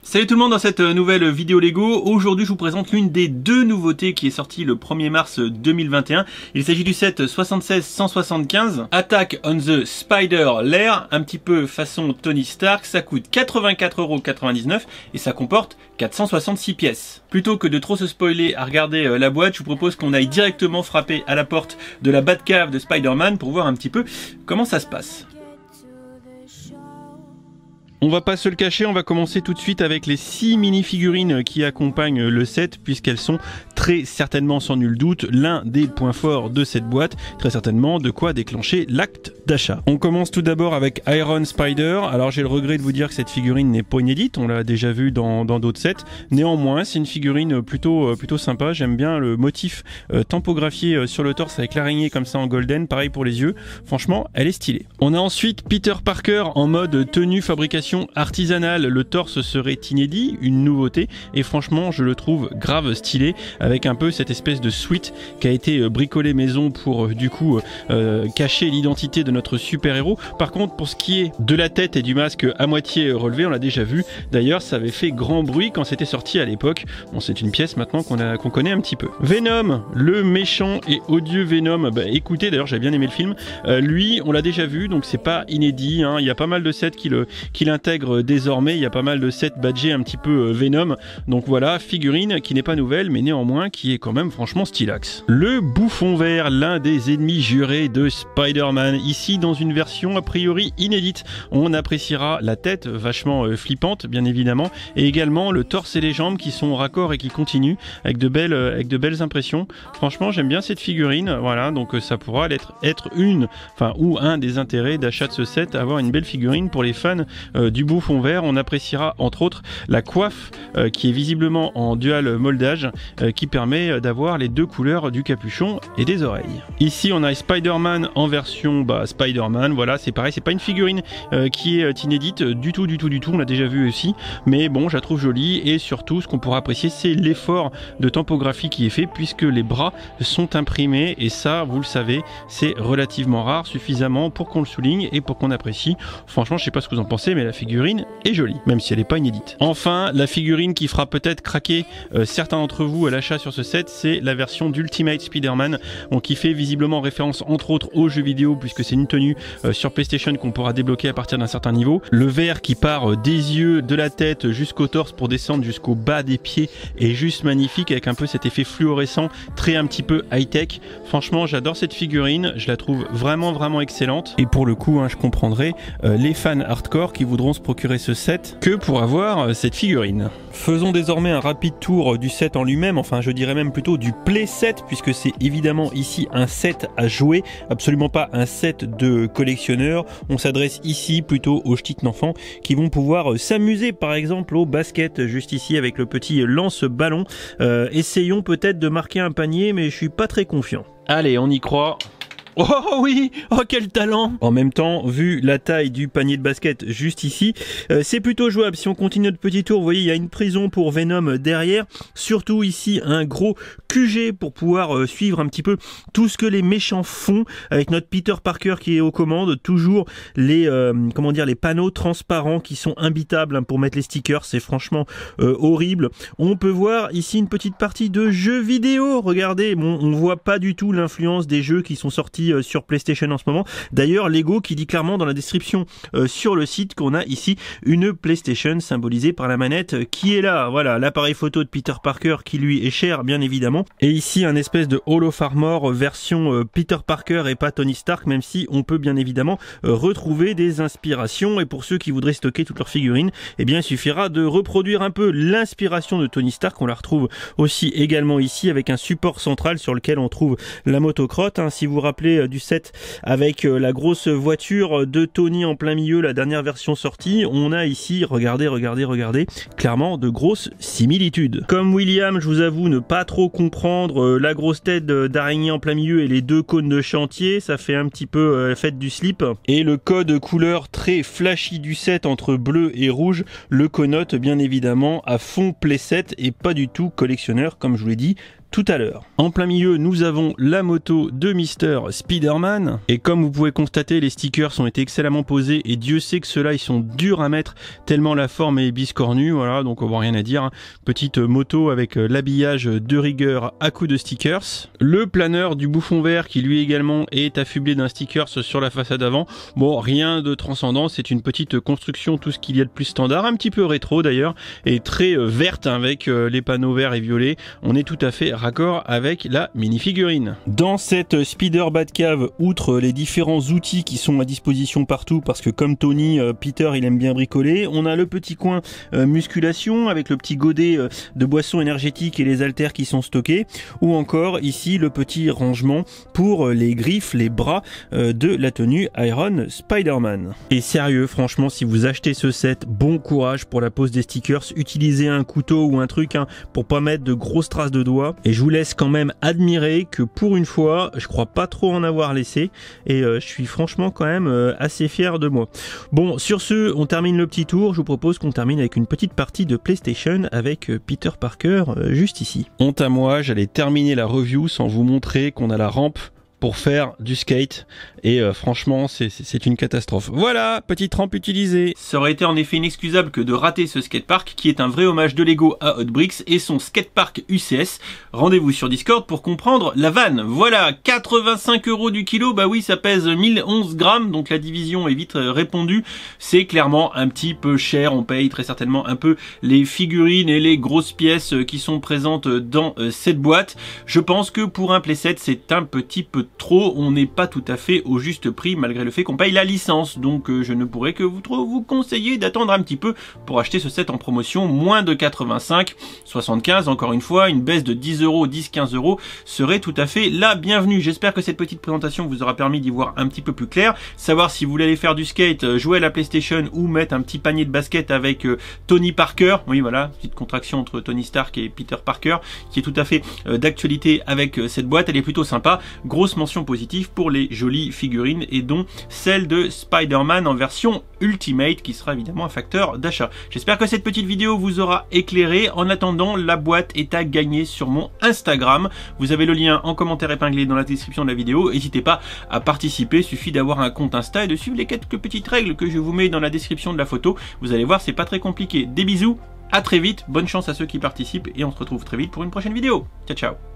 Salut tout le monde dans cette nouvelle vidéo Lego. Aujourd'hui je vous présente l'une des deux nouveautés qui est sortie le 1er mars 2021. Il s'agit du set 76-175 Attack on the Spider Lair, un petit peu façon Tony Stark. Ça coûte 84,99 € et ça comporte 466 pièces. Plutôt que de trop se spoiler à regarder la boîte, je vous propose qu'on aille directement frapper à la porte de la Batcave de Spider-Man pour voir un petit peu comment ça se passe. On va pas se le cacher, on va commencer tout de suite avec les 6 mini-figurines qui accompagnent le set, puisqu'elles sont très certainement, sans nul doute, l'un des points forts de cette boîte, très certainement de quoi déclencher l'acte d'achat. On commence tout d'abord avec Iron Spider. Alors j'ai le regret de vous dire que cette figurine n'est pas inédite, on l'a déjà vu dans d'autres sets. Néanmoins, c'est une figurine plutôt sympa, j'aime bien le motif tampographié sur le torse avec l'araignée comme ça en golden, pareil pour les yeux, franchement elle est stylée. On a ensuite Peter Parker en mode tenue fabrication artisanale, le torse serait inédit, une nouveauté, et franchement je le trouve grave stylé, avec un peu cette espèce de suite qui a été bricolée maison pour du coup cacher l'identité de notre super-héros. Par contre pour ce qui est de la tête et du masque à moitié relevé, on l'a déjà vu, d'ailleurs ça avait fait grand bruit quand c'était sorti à l'époque. Bon, c'est une pièce maintenant qu'on connaît un petit peu. Venom, le méchant et odieux Venom, bah écoutez, d'ailleurs j'ai bien aimé le film, lui on l'a déjà vu, donc c'est pas inédit, hein. Il y a pas mal de sets qui l'intègrent désormais, il y a pas mal de sets badgés un petit peu Venom, donc voilà, figurine qui n'est pas nouvelle mais néanmoins qui est quand même franchement stylax. Le bouffon vert, l'un des ennemis jurés de Spider-Man, ici dans une version a priori inédite. On appréciera la tête vachement flippante bien évidemment, et également le torse et les jambes qui sont raccords et qui continuent avec de belles impressions. Franchement j'aime bien cette figurine, voilà, donc ça pourra être un des intérêts d'achat de ce set, avoir une belle figurine pour les fans du bouffon vert. On appréciera entre autres la coiffe qui est visiblement en dual moldage, qui permet d'avoir les deux couleurs du capuchon et des oreilles. Ici on a Spider-Man en version Spider-Man, voilà, c'est pareil, c'est pas une figurine qui est inédite du tout, on l'a déjà vu aussi, mais bon, je la trouve jolie, et surtout ce qu'on pourra apprécier c'est l'effort de tampographiie qui est fait, puisque les bras sont imprimés, et ça vous le savez c'est relativement rare, suffisamment pour qu'on le souligne et pour qu'on apprécie. Franchement je sais pas ce que vous en pensez, mais la figurine est jolie, même si elle n'est pas inédite. Enfin, la figurine qui fera peut-être craquer certains d'entre vous à l'achat sur ce set, c'est la version d'Ultimate Spider-Man, qui fait visiblement référence entre autres aux jeux vidéo, puisque c'est une tenue sur PlayStation qu'on pourra débloquer à partir d'un certain niveau. Le vert qui part des yeux, de la tête jusqu'au torse pour descendre jusqu'au bas des pieds est juste magnifique, avec un peu cet effet fluorescent, très un petit peu high-tech. Franchement, j'adore cette figurine, je la trouve vraiment excellente, et pour le coup, je comprendrai les fans hardcore qui voudront se procurer ce set que pour avoir cette figurine. Faisons désormais un rapide tour du set en lui-même, enfin je dirais même plutôt du play set, puisque c'est évidemment ici un set à jouer, absolument pas un set de collectionneur. On s'adresse ici plutôt aux petites enfants qui vont pouvoir s'amuser par exemple au basket, juste ici avec le petit lance-ballon. Essayons peut-être de marquer un panier, mais je suis pas très confiant. Allez, on y croit. Oh oui, oh quel talent! En même temps, vu la taille du panier de basket juste ici, c'est plutôt jouable. Si on continue notre petit tour, vous voyez, il y a une prison pour Venom derrière. Surtout ici, un gros QG pour pouvoir suivre un petit peu tout ce que les méchants font, avec notre Peter Parker qui est aux commandes. Toujours les les panneaux transparents qui sont imbitables pour mettre les stickers. C'est franchement horrible. On peut voir ici une petite partie de jeux vidéo. Regardez, bon, on voit pas du tout l'influence des jeux qui sont sortis sur PlayStation en ce moment. D'ailleurs, Lego qui dit clairement dans la description sur le site qu'on a ici une PlayStation symbolisée par la manette qui est là. Voilà, l'appareil photo de Peter Parker qui lui est cher bien évidemment. Et ici un espèce de Hall of Armor version Peter Parker et pas Tony Stark, même si on peut bien évidemment retrouver des inspirations. Et pour ceux qui voudraient stocker toutes leurs figurines, eh bien il suffira de reproduire un peu l'inspiration de Tony Stark. On la retrouve aussi également ici avec un support central sur lequel on trouve la motocrotte. Si vous vous rappelez du set avec la grosse voiture de Tony en plein milieu, la dernière version sortie, on a ici, regardez, clairement de grosses similitudes. Comme William, je vous avoue ne pas trop comprendre la grosse tête d'araignée en plein milieu et les deux cônes de chantier, ça fait un petit peu fête du slip. Et le code couleur très flashy du set entre bleu et rouge le connote bien évidemment à fond playset et pas du tout collectionneur, comme je vous l'ai dit tout à l'heure. En plein milieu, nous avons la moto de Mister Spider-Man. Et comme vous pouvez constater, les stickers ont été excellemment posés et Dieu sait que ceux-là, ils sont durs à mettre tellement la forme est biscornue. Voilà, donc on voit rien à dire. Petite moto avec l'habillage de rigueur à coups de stickers. Le planeur du bouffon vert qui lui également est affublé d'un stickers sur la façade avant. Bon, rien de transcendant, c'est une petite construction, tout ce qu'il y a de plus standard, un petit peu rétro d'ailleurs, et très verte avec les panneaux verts et violets. On est tout à fait raccord avec la minifigurine. Dans cette Spider Batcave, outre les différents outils qui sont à disposition partout, parce que comme Tony, Peter il aime bien bricoler, on a le petit coin musculation avec le petit godet de boissons énergétiques et les haltères qui sont stockés, ou encore ici le petit rangement pour les griffes, les bras de la tenue Iron Spider-Man. Et sérieux, franchement, si vous achetez ce set, bon courage pour la pose des stickers, utilisez un couteau ou un truc pour pas mettre de grosses traces de doigts, et je vous laisse quand même admirer que pour une fois, je crois pas trop en avoir laissé, et je suis franchement quand même assez fier de moi. Bon, sur ce, on termine le petit tour. Je vous propose qu'on termine avec une petite partie de PlayStation avec Peter Parker juste ici. Honte à moi, j'allais terminer la review sans vous montrer qu'on a la rampe pour faire du skate et franchement c'est une catastrophe. Voilà, petite rampe utilisée. Ça aurait été en effet inexcusable que de rater ce skatepark qui est un vrai hommage de Lego à Hot Bricks et son skatepark UCS. Rendez-vous sur Discord pour comprendre la vanne. Voilà, 85 € du kilo, bah oui ça pèse 1011 grammes, donc la division est vite répondue. C'est clairement un petit peu cher, on paye très certainement un peu les figurines et les grosses pièces qui sont présentes dans cette boîte. Je pense que pour un playset c'est un petit peu trop, on n'est pas tout à fait au juste prix malgré le fait qu'on paye la licence, donc je ne pourrais que vous conseiller d'attendre un petit peu pour acheter ce set en promotion, moins de 85, 75, encore une fois, une baisse de 10 €, 10-15 € serait tout à fait la bienvenue. J'espère que cette petite présentation vous aura permis d'y voir un petit peu plus clair, savoir si vous voulez aller faire du skate, jouer à la PlayStation ou mettre un petit panier de basket avec Tony Parker, oui voilà, petite contraction entre Tony Stark et Peter Parker, qui est tout à fait d'actualité avec cette boîte, elle est plutôt sympa, grosse mention positive pour les jolies figurines et dont celle de Spider-Man en version Ultimate qui sera évidemment un facteur d'achat. J'espère que cette petite vidéo vous aura éclairé. En attendant, la boîte est à gagner sur mon Instagram. Vous avez le lien en commentaire épinglé dans la description de la vidéo. N'hésitez pas à participer, il suffit d'avoir un compte Insta et de suivre les quelques petites règles que je vous mets dans la description de la photo. Vous allez voir, c'est pas très compliqué. Des bisous, à très vite, bonne chance à ceux qui participent et on se retrouve très vite pour une prochaine vidéo. Ciao ciao.